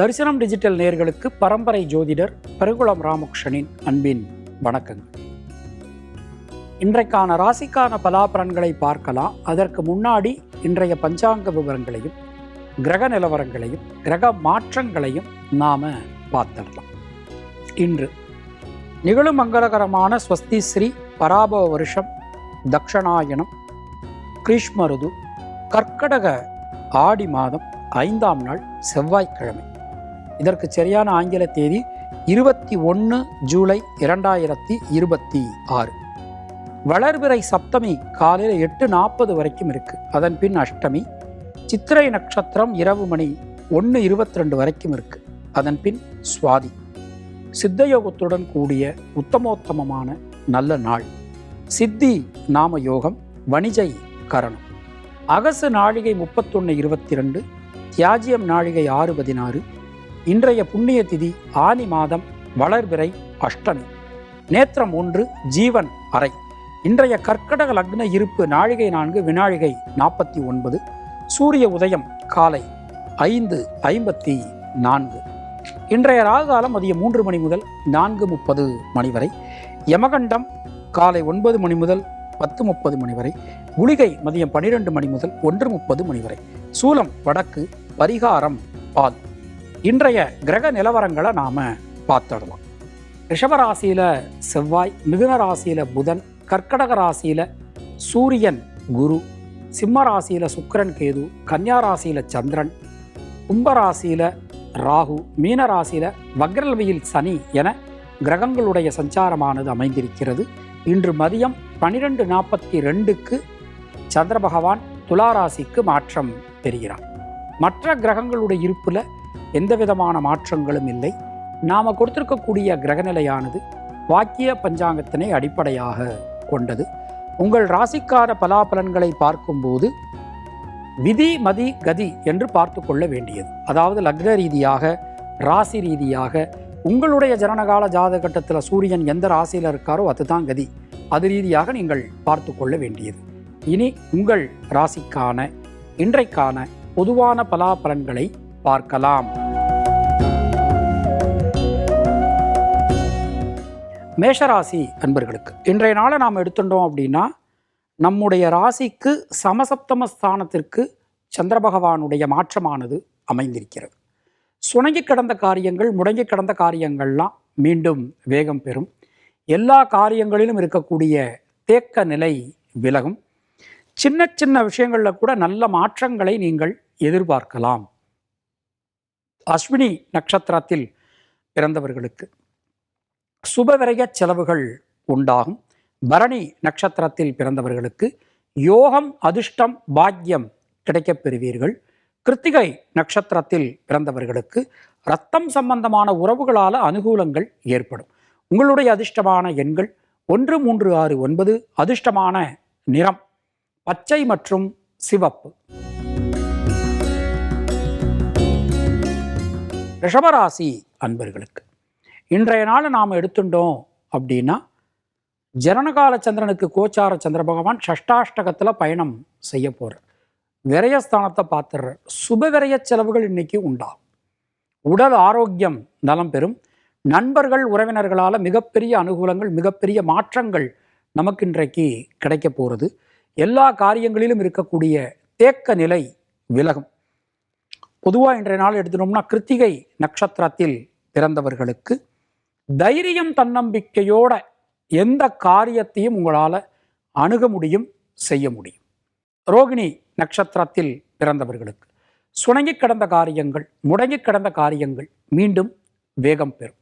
தரிசனம் டிஜிட்டல் நேயர்களுக்கு பரம்பரை ஜோதிடர் பெருங்குளம் ராமகிருஷ்ணனின் அன்பின் வணக்கங்கள். இன்றைக்கான ராசிக்கான பலாபலன்களை பார்க்கலாம். அதற்கு முன்னாடி இன்றைய பஞ்சாங்க விவரங்களையும் கிரக நிலவரங்களையும் கிரக மாற்றங்களையும் நாம பார்த்திடலாம். இன்று நிகழும் மங்களகரமான ஸ்வஸ்தி ஸ்ரீ பராபவ வருஷம் தக்ஷணாயனம் கிரீஷ்ம ருது கர்க்கடக ஆடி மாதம் 5ஆம் நாள் செவ்வாய்க்கிழமை. இதற்கு சரியான ஆங்கில தேதி 21 ஜூலை 2026. வளர்பிறை சப்தமி காலையில் 8:40 வரைக்கும் இருக்கு. அதன் பின் அஷ்டமி. சித்திரை நட்சத்திரம் இரவு மணி 1:22 வரைக்கும் இருக்கு. அதன் பின் சுவாதி. சித்தயோகத்துடன் கூடிய உத்தமோத்தமமான நல்ல நாள். சித்தி நாம யோகம், வணிஜை கரணம். அகசு நாழிகை 31:22, தியாஜியம் நாழிகை 6:16. இன்றைய புண்ணிய திதி ஆனி மாதம், வளர்பிறை அஷ்டமி. நேத்திரம் 1, ஜீவன் அறை. இன்றைய கர்க்கடக லக்ன இருப்பு நாழிகை 4, வினாழிகை 49. சூரிய உதயம் காலை 5:54. இன்றைய ராகுகாலம் மதியம் 3 மணி முதல் 4:30 மணி வரை. யமகண்டம் காலை 9 மணி முதல் 10:30 மணி வரை. குளிகை மதியம் 12 மணி முதல் 1:30 மணி வரை. சூலம் வடக்கு. பரிகாரம் பால். இன்றைய கிரக நிலவரங்களை நாம பார்த்துடலாம். ரிஷபராசியில செவ்வாய், மிதுன ராசியில புதன், கர்க்கடக ராசியில சூரியன் குரு, சிம்ம ராசியில சுக்கிரன் கேது, கன்னியா ராசியில சந்திரன், கும்பராசியில ராகு, மீன ராசியில வக்ரல்வியில் சனி என கிரகங்களுடைய சஞ்சாரமானது அமைந்திருக்கிறது. இன்று மதியம் 12:42 சந்திர பகவான் துளாராசிக்கு மாற்றம் பெறுகிறார். மற்ற கிரகங்களுடைய இருப்புல எந்த விதமான மாற்றங்களும் இல்லை. நாம கொடுத்திருக்கக்கூடிய கிரகநிலையானது வாக்கிய பஞ்சாங்கத்தினை அடிப்படையாக கொண்டது. உங்கள் ராசிக்கார பலாபலன்களை பார்க்கும்போது விதி மதி கதி என்று பார்த்து கொள்ள வேண்டியது. அதாவது லக்ன ரீதியாக, ராசி ரீதியாக, உங்களுடைய ஜனனகால ஜாதகட்டத்தில் சூரியன் எந்த ராசியில் இருக்காரோ அதுதான் கதி. அது ரீதியாக நீங்கள் பார்த்து கொள்ள வேண்டியது. இனி உங்கள் ராசிக்கான இன்றைக்கான பொதுவான பலாபலன்களை பார்க்கலாம். மேஷராசி அன்பர்களுக்கு இன்றைய நாளை நாம் எடுத்துட்டோம் அப்படின்னா, நம்முடைய ராசிக்கு சமசப்தம ஸ்தானத்திற்கு சந்திர பகவானுடைய மாற்றமானது அமைந்திருக்கிறது. சுணங்கி கிடந்த காரியங்கள், முடங்கி கிடந்த காரியங்கள்லாம் மீண்டும் வேகம் பெறும். எல்லா காரியங்களிலும் இருக்கக்கூடிய தேக்க நிலை விலகும். சின்ன சின்ன விஷயங்களில் கூட நல்ல மாற்றங்களை நீங்கள் எதிர்பார்க்கலாம். அஸ்வினி நட்சத்திரத்தில் பிறந்தவர்களுக்கு சுபவிரய செலவுகள் உண்டாகும். பரணி நட்சத்திரத்தில் பிறந்தவர்களுக்கு யோகம், அதிர்ஷ்டம், பாக்கியம் கிடைக்கப் பெறுவீர்கள். கிருத்திகை நட்சத்திரத்தில் பிறந்தவர்களுக்கு இரத்தம் சம்பந்தமான உறவுகளால் அனுகூலங்கள் ஏற்படும். உங்களுடைய அதிர்ஷ்டமான எண்கள் 1, 3, 6, 9. அதிர்ஷ்டமான நிறம் பச்சை மற்றும் சிவப்பு. ரிஷபராசி அன்பர்களுக்கு இன்றைய நாளை நாம் எடுத்துட்டோம் அப்படின்னா, ஜனனகால சந்திரனுக்கு கோச்சார சந்திர பகவான் ஷஷ்டாஷ்டகத்தில் பயணம் செய்ய போகிறார். விரயஸ்தானத்தை பார்த்துடுற சுப விரய செலவுகள் இன்னைக்கு உண்டாகும். உடல் ஆரோக்கியம் நலம் பெறும். நண்பர்கள் உறவினர்களால் மிகப்பெரிய அனுகூலங்கள், மிகப்பெரிய மாற்றங்கள் நமக்கு இன்றைக்கு கிடைக்க போகிறது. எல்லா காரியங்களிலும் இருக்கக்கூடிய தேக்க நிலை விலகும். பொதுவாக இன்றைய நாள் எடுத்துட்டோம்னா, கிருத்திகை நட்சத்திரத்தில் பிறந்தவர்களுக்கு தைரியம், தன்னம்பிக்கையோட எந்த காரியத்தையும் உங்களால் அணுக முடியும், செய்ய முடியும். ரோகிணி நட்சத்திரத்தில் பிறந்தவர்களுக்கு சுணங்கி கிடந்த காரியங்கள், முடங்கி கிடந்த காரியங்கள் மீண்டும் வேகம் பெறும்.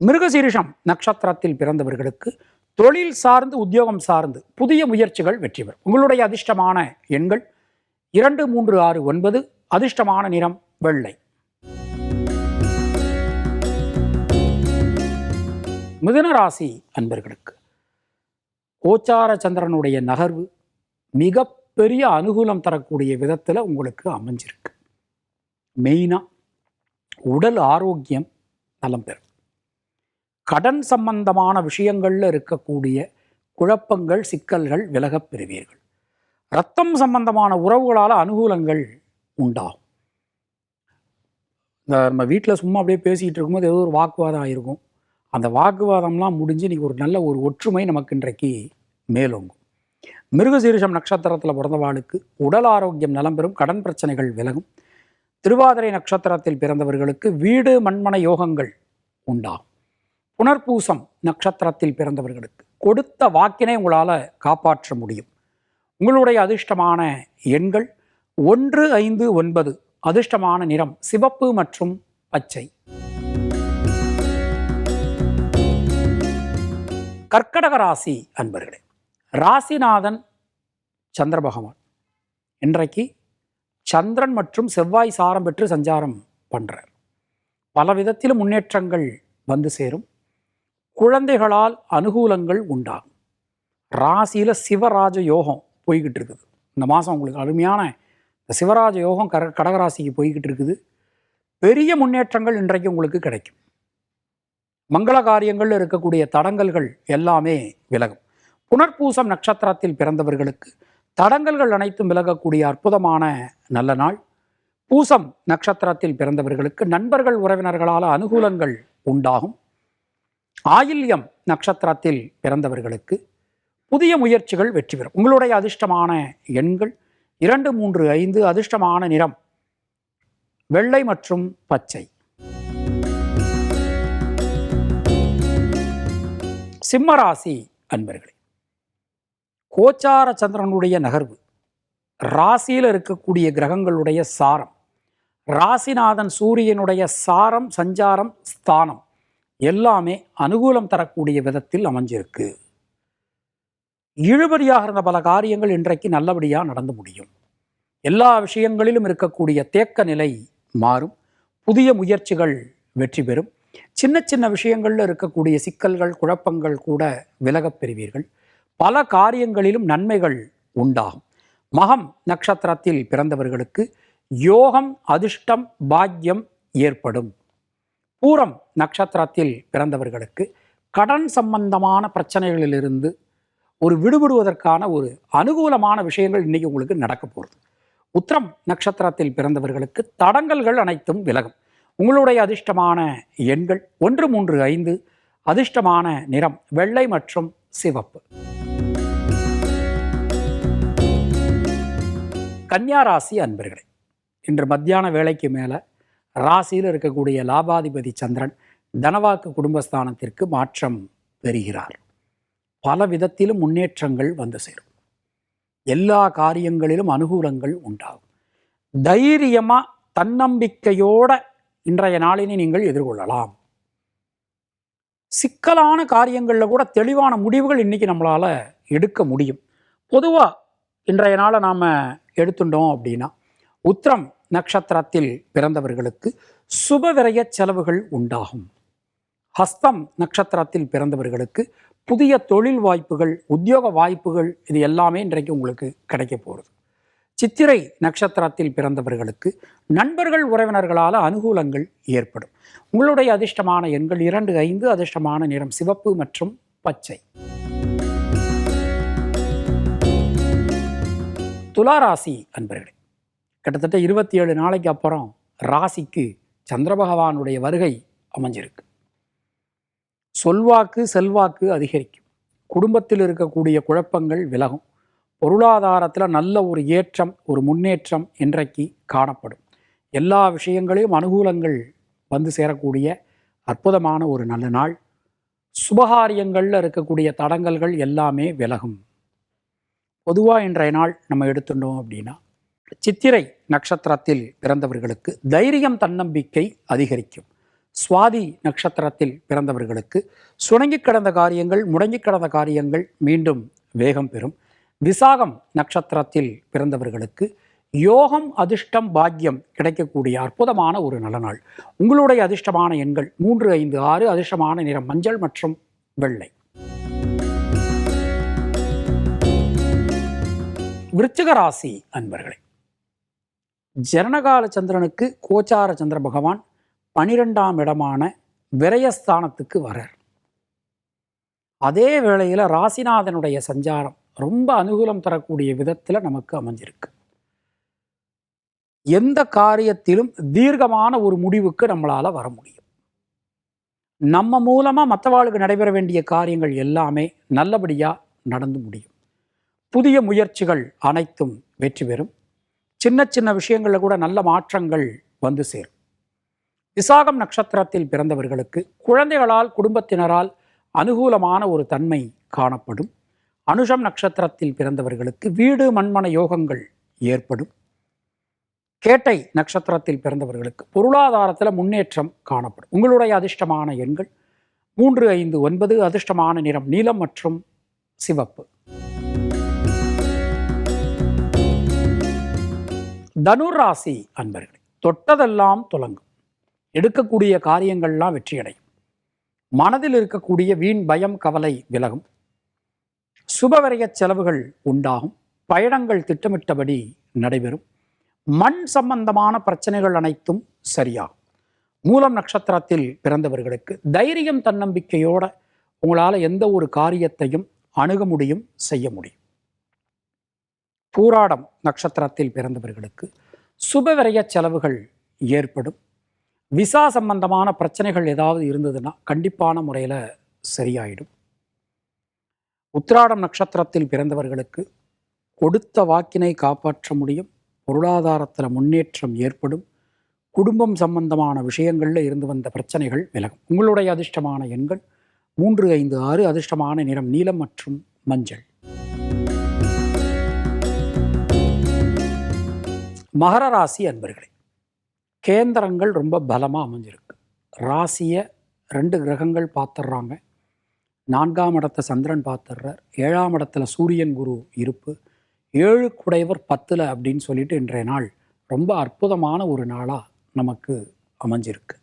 மிருகசீரிஷம் நட்சத்திரத்தில் பிறந்தவர்களுக்கு தொழில் சார்ந்து, உத்தியோகம் சார்ந்து புதிய முயற்சிகள் வெற்றி பெறும். உங்களுடைய அதிர்ஷ்டமான எண்கள் 2, 3, 6, 9. அதிர்ஷ்டமான நிறம் வெள்ளை. மிதுன ராசி அன்பர்களுக்கு கோச்சார சந்திரனுடைய நகர்வு மிகப்பெரிய அனுகூலம் தரக்கூடிய விதத்தில் உங்களுக்கு அமைஞ்சிருக்கு. மெயினாக உடல் ஆரோக்கியம் நலம் பெறும். கடன் சம்பந்தமான விஷயங்களில் இருக்கக்கூடிய குழப்பங்கள், சிக்கல்கள் விலகப் பெறுவீர்கள். இரத்தம் சம்பந்தமான உறவுகளால் அனுகூலங்கள் உண்டாகும். இந்த நம்ம வீட்டில் சும்மா அப்படியே பேசிக்கிட்டு இருக்கும்போது ஏதோ ஒரு வாக்குவாதம் ஆகிருக்கும். அந்த வாக்குவாதம்லாம் முடிஞ்சு இன்றைக்கி ஒரு நல்ல ஒரு ஒற்றுமை நமக்கு இன்றைக்கு மேலோங்கும். மிருகசீரிஷம் நட்சத்திரத்தில் பிறந்தவாளுக்கு உடல் ஆரோக்கியம் நலம் பெறும், கடன் பிரச்சனைகள் விலகும். திருவாதிரை நட்சத்திரத்தில் பிறந்தவர்களுக்கு வீடு மண்மனை யோகங்கள் உண்டாகும். புனர்பூசம் நட்சத்திரத்தில் பிறந்தவர்களுக்கு கொடுத்த வாக்கினை உங்களால் காப்பாற்ற முடியும். உங்களுடைய அதிர்ஷ்டமான எண்கள் 1, 5, 9. அதிர்ஷ்டமான நிறம் சிவப்பு மற்றும் பச்சை. கர்க்கடக ராசி அன்பர்களே, ராசிநாதன் சந்திர பகவான் இன்றைக்கு சந்திரன் மற்றும் செவ்வாய் சாரம் பெற்று சஞ்சாரம் பண்றார். பல விதத்திலும் முன்னேற்றங்கள் வந்து சேரும். குழந்தைகளால் அனுகூலங்கள் உண்டாகும். ராசியில சிவராஜ யோகம் போய்கிட்டு இருக்குது. இந்த மாதம் உங்களுக்கு அருமையான இந்த சிவராஜ யோகம் கடகராசிக்கு போய்கிட்டு இருக்குது. பெரிய முன்னேற்றங்கள் இன்றைக்கு உங்களுக்கு கிடைக்கும். மங்கள காரியங்கள் இருக்கக்கூடிய தடங்கல்கள் எல்லாமே விலகும். புனர்பூசம் நட்சத்திரத்தில் பிறந்தவர்களுக்கு தடங்கல்கள் அனைத்தும் விலகக்கூடிய அற்புதமான நல்ல நாள். பூசம் நட்சத்திரத்தில் பிறந்தவர்களுக்கு நண்பர்கள் உறவினர்களால் அனுகூலங்கள் உண்டாகும். ஆயில்யம் நட்சத்திரத்தில் பிறந்தவர்களுக்கு புதிய முயற்சிகள் வெற்றி பெறும். உங்களுடைய அதிர்ஷ்டமான எண்கள் 2, 3, 5. அதிர்ஷ்டமான நிறம் வெள்ளை மற்றும் பச்சை. சிம்மராசி அன்பர்களே, கோச்சார சந்திரனுடைய நகர்வு, ராசியில் இருக்கக்கூடிய கிரகங்களுடைய சாரம், ராசிநாதன் சூரியனுடைய சாரம், சஞ்சாரம், ஸ்தானம் எல்லாமே அனுகூலம் தரக்கூடிய விதத்தில் அமைஞ்சிருக்கு. இழுபறியாக இருந்த பல காரியங்கள் இன்றைக்கு நல்லபடியாக நடந்து முடியும். எல்லா விஷயங்களிலும் இருக்கக்கூடிய தேக்க நிலை மாறும். புதிய முயற்சிகள் வெற்றி பெறும். சின்ன சின்ன விஷயங்களில் இருக்கக்கூடிய சிக்கல்கள் குழப்பங்கள் கூட விலகப் பெறுவீர்கள். பல காரியங்களிலும் நன்மைகள் உண்டாகும். மகம் நட்சத்திரத்தில் பிறந்தவர்களுக்கு யோகம் அதிர்ஷ்டம் பாக்கியம் ஏற்படும். பூரம் நட்சத்திரத்தில் பிறந்தவர்களுக்கு கடன் சம்பந்தமான பிரச்சனைகளிலிருந்து ஒரு விடுபடுவதற்கான ஒரு அனுகூலமான விஷயங்கள் இன்னைக்கு உங்களுக்கு நடக்க போகிறது. உத்திரம் நட்சத்திரத்தில் பிறந்தவர்களுக்கு தடங்கல்கள் அனைத்தும் விலகும். உங்களுடைய அதிர்ஷ்டமான எண்கள் 1, 3, 5. அதிர்ஷ்டமான நிறம் வெள்ளை மற்றும் சிவப்பு. கன்னியா ராசி அன்பர்களே, இன்று மத்தியான வேளைக்கு மேலே ராசியில் இருக்கக்கூடிய லாபாதிபதி சந்திரன் தனவாக்கு குடும்பஸ்தானத்திற்கு மாற்றம் பெறுகிறார். பல விதத்திலும் முன்னேற்றங்கள் வந்து சேரும். எல்லா காரியங்களிலும் அனுகூலங்கள் உண்டாகும். தைரியமா தன்னம்பிக்கையோட இன்றைய நாளினை நீங்கள் எதிர்கொள்ளலாம். சிக்கலான காரியங்களில் கூட தெளிவான முடிவுகள் இன்னைக்கு நம்மளால எடுக்க முடியும். பொதுவாக இன்றைய நாளை நாம் எடுத்துட்டோம் அப்படின்னா, உத்திரம் நட்சத்திரத்தில் பிறந்தவர்களுக்கு சுபவிரய செலவுகள் உண்டாகும். ஹஸ்தம் நட்சத்திரத்தில் பிறந்தவர்களுக்கு புதிய தொழில் வாய்ப்புகள், உத்தியோக வாய்ப்புகள் இது எல்லாமே இன்றைக்கு உங்களுக்கு கிடைக்க போகிறது. சித்திரை நட்சத்திரத்தில் பிறந்தவர்களுக்கு நண்பர்கள் உறவினர்களால் அனுகூலங்கள் ஏற்படும். உங்களுடைய அதிர்ஷ்டமான எண்கள் 2, 5. அதிர்ஷ்டமான நிறம் சிவப்பு மற்றும் பச்சை. துளாராசி அன்பர்களே, கிட்டத்தட்ட 27 நாளைக்கு அப்புறம் ராசிக்கு சந்திர பகவானுடைய வருகை அமைஞ்சிருக்கு. சொல்வாக்கு செல்வாக்கு அதிகரிக்கும். குடும்பத்தில் இருக்கக்கூடிய குழப்பங்கள் விலகும். பொருளாதாரத்தில் நல்ல ஒரு ஏற்றம், ஒரு முன்னேற்றம் இன்றைக்கு காணப்படும். எல்லா விஷயங்களையும் அனுகூலங்கள் வந்து சேரக்கூடிய அற்புதமான ஒரு நல்ல நாள். சுபகாரியங்களில் இருக்கக்கூடிய தடங்கல்கள் எல்லாமே விலகும். பொதுவாக இன்றைய நாள் நம்ம எடுத்துட்டோம் அப்படின்னா, சித்திரை நட்சத்திரத்தில் பிறந்தவர்களுக்கு தைரியம் தன்னம்பிக்கை அதிகரிக்கும். சுவாதி நட்சத்திரத்தில் பிறந்தவர்களுக்கு சுணங்கி கிடந்த காரியங்கள், முடங்கி கிடந்த காரியங்கள் மீண்டும் வேகம் பெறும். விசாகம் நட்சத்திரத்தில் பிறந்தவர்களுக்கு யோகம் அதிர்ஷ்டம் பாக்கியம் கிடைக்கக்கூடிய அற்புதமான ஒரு நல்ல நாள். உங்களுடைய அதிர்ஷ்டமான எண்கள் 3, 5, 6. அதிர்ஷ்டமான நிறம் மஞ்சள் மற்றும் வெள்ளை. விருச்சிக ராசி அன்பர்களே, ஜனனகால சந்திரனுக்கு கோச்சார சந்திர பகவான் 12ஆம் இடமான விரயஸ்தானத்துக்கு வரார். அதே வேளையில் ராசிநாதனுடைய சஞ்சாரம் ரொம்ப அனுகூலம் தரக்கூடிய விதத்தில் நமக்கு அமைஞ்சிருக்கு. எந்த காரியத்திலும் தீர்க்கமான ஒரு முடிவுக்கு நம்மளால வர முடியும். நம்ம மூலமா மற்றவாளுக்கு நடைபெற வேண்டிய காரியங்கள் எல்லாமே நல்லபடியா நடந்து முடியும். புதிய முயற்சிகள் அனைத்தும் வெற்றி பெறும். சின்ன சின்ன விஷயங்கள்ல கூட நல்ல மாற்றங்கள் வந்து சேரும். விசாகம் நட்சத்திரத்தில் பிறந்தவர்களுக்கு குழந்தைகளால் குடும்பத்தினரால் அனுகூலமான ஒரு தன்மை காணப்படும். அனுஷம் நட்சத்திரத்தில் பிறந்தவர்களுக்கு வீடு மண்மன யோகங்கள் ஏற்படும். கேட்டை நட்சத்திரத்தில் பிறந்தவர்களுக்கு பொருளாதாரத்தில் முன்னேற்றம் காணப்படும். உங்களுடைய அதிர்ஷ்டமான எண்கள் 3, 5, 9. அதிர்ஷ்டமான நிறம் நீலம் மற்றும் சிவப்பு. தனுர் ராசி அன்பர்களே, தொட்டதெல்லாம் துலங்கும். எடுக்கக்கூடிய காரியங்கள்லாம் வெற்றியடையும். மனதில் இருக்கக்கூடிய வீண் பயம் கவலை விலகும். சுபவரைய செலவுகள் உண்டாகும். பயணங்கள் திட்டமிட்டபடி நடைபெறும். மண் சம்பந்தமான பிரச்சனைகள் அனைத்தும் சரியாகும். மூலம் நட்சத்திரத்தில் பிறந்தவர்களுக்கு தைரியம் தன்னம்பிக்கையோட உங்களால் எந்த ஒரு காரியத்தையும் அணுக முடியும், செய்ய முடியும். பூராடம் நட்சத்திரத்தில் பிறந்தவர்களுக்கு சுபவிரய செலவுகள் ஏற்படும். விசா சம்பந்தமான பிரச்சனைகள் ஏதாவது இருந்ததுன்னா கண்டிப்பான முறையில் சரியாயிடும். உத்திராடம் நட்சத்திரத்தில் பிறந்தவர்களுக்கு கொடுத்த வாக்கினை காப்பாற்ற முடியும். பொருளாதாரத்தில் முன்னேற்றம் ஏற்படும். குடும்பம் சம்பந்தமான விஷயங்களில் இருந்து வந்த பிரச்சனைகள் விலகும். உங்களுடைய அதிர்ஷ்டமான எண்கள் 3, 5, 6. அதிர்ஷ்டமான நிறம் நீலம் மற்றும் மஞ்சள். மகர ராசி அன்பர்களே, கேந்திரங்கள் ரொம்ப பலமாக அமைஞ்சிருக்கு. ராசியை 2 கிரகங்கள் பார்த்துடுறாங்க. 4ஆம் இடத்தை சந்திரன் பார்த்துடுறார். 7ஆம் இடத்துல சூரியன் குரு இருப்பு. 7 குடைவர் 10 அப்படின்னு சொல்லிட்டு இன்றைய நாள் ரொம்ப அற்புதமான ஒரு நாளாக நமக்கு அமைஞ்சிருக்கு.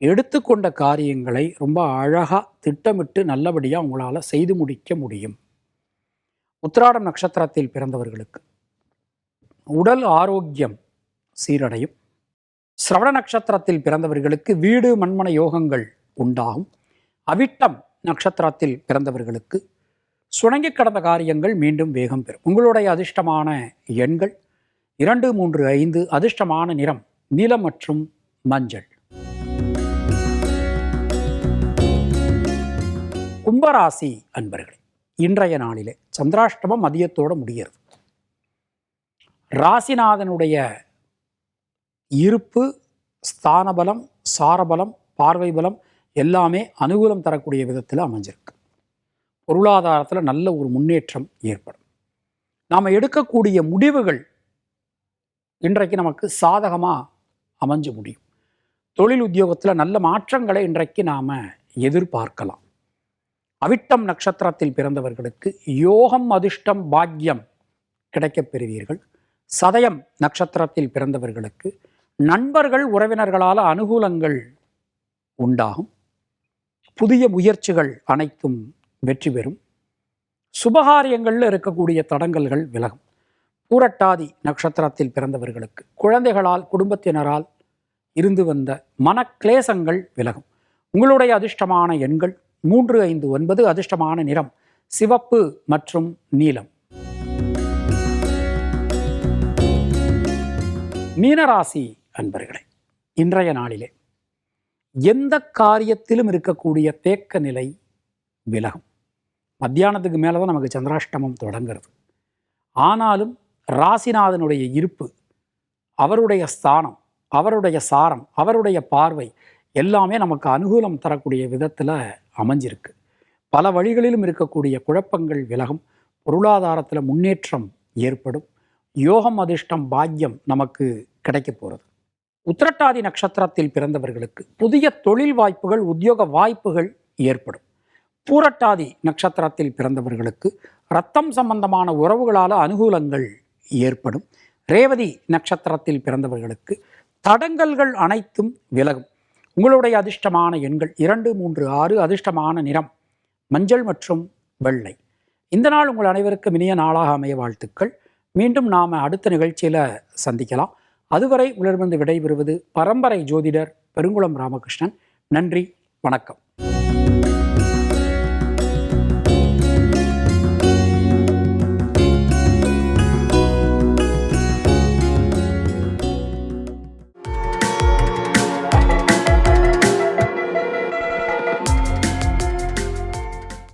எடுத்துக்கொண்ட காரியங்களை ரொம்ப அழகாக திட்டமிட்டு நல்லபடியாக உங்களால் செய்து முடிக்க முடியும். உத்திராடம் நட்சத்திரத்தில் பிறந்தவர்களுக்கு உடல் ஆரோக்கியம் சீரடையும். சிரவண நட்சத்திரத்தில் பிறந்தவர்களுக்கு வீடு மண்மன யோகங்கள் உண்டாகும். அவிட்டம் நட்சத்திரத்தில் பிறந்தவர்களுக்கு சுணங்கி கடந்த காரியங்கள் மீண்டும் வேகம் பெறும். உங்களுடைய அதிர்ஷ்டமான எண்கள் 2, 3, 5. அதிர்ஷ்டமான நிறம் நீலம் மற்றும் மஞ்சள். கும்பராசி அன்பர்களே, இன்றைய நாளிலே சந்திராஷ்டமம் மதியத்தோடு முடிகிறது. ராசிநாதனுடைய இருப்பு, ஸ்தானபலம், சாரபலம், பார்வை பலம் எல்லாமே அனுகூலம் தரக்கூடிய விதத்தில் அமைஞ்சிருக்கு. பொருளாதாரத்தில் நல்ல ஒரு முன்னேற்றம் ஏற்படும். நாம் எடுக்கக்கூடிய முடிவுகள் இன்றைக்கு நமக்கு சாதகமாக அமைஞ்சு முடியும். தொழில் உத்தியோகத்தில் நல்ல மாற்றங்களை இன்றைக்கு நாம் எதிர்பார்க்கலாம். அவிட்டம் நட்சத்திரத்தில் பிறந்தவர்களுக்கு யோகம் அதிர்ஷ்டம் பாக்கியம் கிடைக்கப் பெறுவீர்கள். சதயம் நட்சத்திரத்தில் பிறந்தவர்களுக்கு நண்பர்கள் உறவினர்களால் அனுகூலங்கள் உண்டாகும். புதிய முயற்சிகள் அனைத்தும் வெற்றி பெறும். சுபகாரியங்களில் இருக்கக்கூடிய தடங்கல்கள் விலகும். பூரட்டாதி நட்சத்திரத்தில் பிறந்தவர்களுக்கு குழந்தைகளால் குடும்பத்தினரால் இருந்து வந்த மனக்லேசங்கள் விலகும். உங்களுடைய அதிர்ஷ்டமான எண்கள் 3, 5, 9. அதிர்ஷ்டமான நிறம் சிவப்பு மற்றும் நீலம். மீனராசி அன்பர்களே, இன்றைய நாளிலே எந்த காரியத்திலும் இருக்கக்கூடிய தேக்க நிலை விலகும். மத்தியானத்துக்கு மேலே தான் நமக்கு சந்திராஷ்டமம் தொடங்கிறது. ஆனாலும் ராசிநாதனுடைய இருப்பு, அவருடைய ஸ்தானம், அவருடைய சாரம், அவருடைய பார்வை எல்லாமே நமக்கு அனுகூலம் தரக்கூடிய விதத்தில் அமைஞ்சிருக்கு. பல வழிகளிலும் இருக்கக்கூடிய குழப்பங்கள் விலகும். பொருளாதாரத்தில் முன்னேற்றம் ஏற்படும். யோகம் அதிர்ஷ்டம் பாக்கியம் நமக்கு கிடைக்க போகிறது. உத்திரட்டாதி நட்சத்திரத்தில் பிறந்தவர்களுக்கு புதிய தொழில் வாய்ப்புகள், உத்தியோக வாய்ப்புகள் ஏற்படும். பூரட்டாதி நட்சத்திரத்தில் பிறந்தவர்களுக்கு இரத்தம் சம்பந்தமான உறவுகளால் அனுகூலங்கள் ஏற்படும். ரேவதி நட்சத்திரத்தில் பிறந்தவர்களுக்கு தடங்கல்கள் அனைத்தும் விலகும். உங்களுடைய அதிர்ஷ்டமான எண்கள் 2, 3, 6. அதிர்ஷ்டமான நிறம் மஞ்சள் மற்றும் வெள்ளை. இந்த நாள் உங்கள் அனைவருக்கும் இனிய நாளாக அமைய வாழ்த்துக்கள். மீண்டும் நாம் அடுத்த நிகழ்ச்சியில் சந்திக்கலாம். அதுவரை உங்களிடமிருந்து விடைபெறுவது பரம்பரை ஜோதிடர் பெருங்குளம் ராமகிருஷ்ணன். நன்றி, வணக்கம்.